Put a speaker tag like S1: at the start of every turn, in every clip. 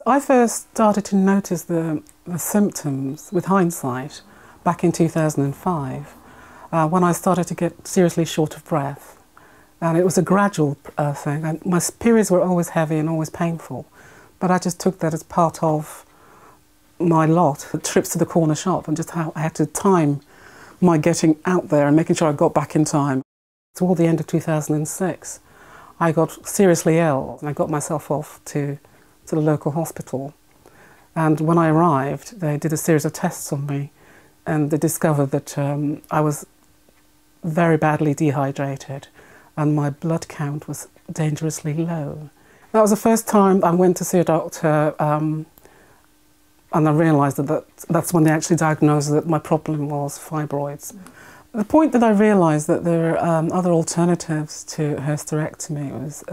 S1: I first started to notice the symptoms with hindsight back in 2005 when I started to get seriously short of breath. And it was a gradual thing. My periods were always heavy and always painful, but I just took that as part of my lot, trips to the corner shop, and just how I had to time my getting out there and making sure I got back in time. Toward the end of 2006, I got seriously ill and I got myself off to the local hospital. And when I arrived, they did a series of tests on me and they discovered that I was very badly dehydrated and my blood count was dangerously low. That was the first time I went to see a doctor, and I realised that's when they actually diagnosed that my problem was fibroids. The point that I realised that there are other alternatives to hysterectomy was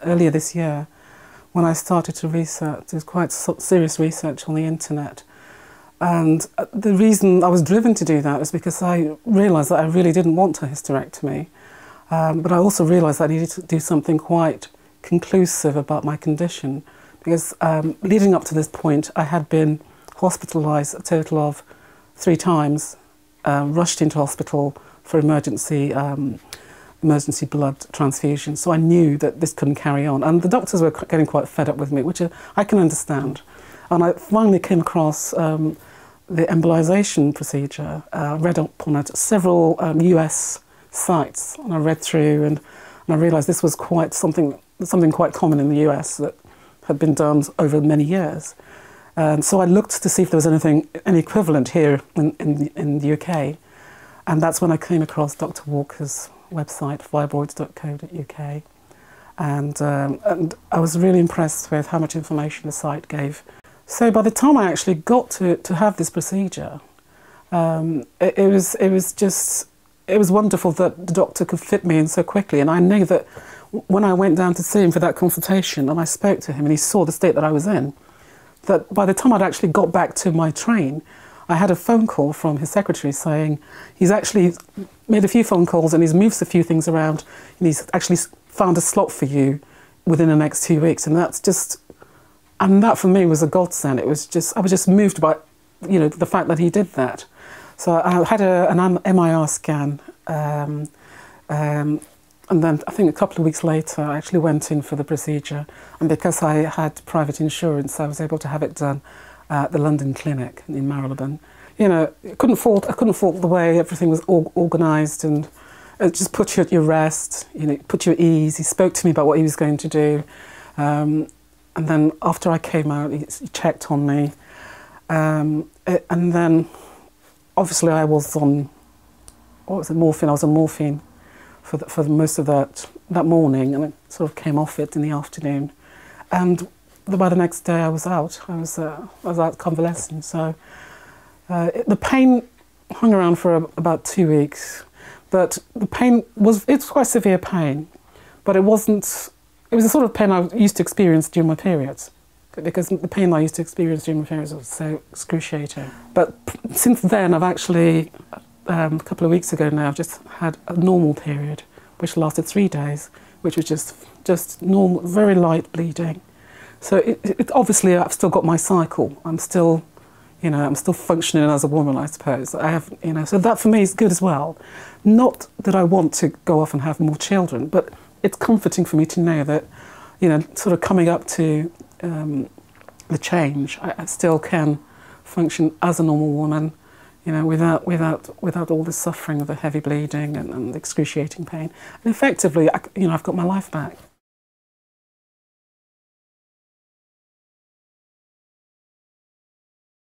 S1: earlier this year when I started to research. There was quite serious research on the internet. And the reason I was driven to do that was because I realised that I really didn't want a hysterectomy. But I also realised that I needed to do something quite conclusive about my condition, because leading up to this point I had been hospitalised a total of 3 times, rushed into hospital for emergency blood transfusion. So I knew that this couldn't carry on, and the doctors were getting quite fed up with me, which I can understand. And I finally came across the embolisation procedure, read up on it at several US sites, and I read through and I realised this was quite something quite common in the US that had been done over many years. And so I looked to see if there was any equivalent here in the UK, and that's when I came across Dr. Walker's website, fibroids.co.uk, and I was really impressed with how much information the site gave. So by the time I actually got to have this procedure, it was wonderful that the doctor could fit me in so quickly. And I knew that when I went down to see him for that consultation and I spoke to him and he saw the state that I was in, that by the time I'd actually got back to my train, I had a phone call from his secretary saying he's actually made a few phone calls and he's moved a few things around and he's actually found a slot for you within the next 2 weeks. And that for me was a godsend. I was just moved by, the fact that he did that. So I had an MIR scan, and then I think a couple of weeks later I actually went in for the procedure, and because I had private insurance I was able to have it done at the London clinic in Marylebone. I couldn't fault the way everything was organised, and it just put you at your rest, put you at ease. He spoke to me about what he was going to do, and then after I came out he checked on me, and then obviously I was on, morphine. I was on morphine for most of that morning, and I sort of came off it in the afternoon. And by the next day I was out. I was out convalescing. So the pain hung around for about 2 weeks, but the pain it's quite severe pain, but it was the sort of pain I used to experience during my periods, because the pain I used to experience during my periods was so excruciating. But since then, I've actually, a couple of weeks ago now, I've just had a normal period, which lasted 3 days, which was just normal, very light bleeding. So it obviously, I've still got my cycle. I'm still functioning as a woman, I suppose. I have, so that for me is good as well. Not that I want to go off and have more children, but it's comforting for me to know that, sort of coming up to the change, I still can function as a normal woman, without all the suffering of the heavy bleeding and the excruciating pain. And effectively, I've got my life back.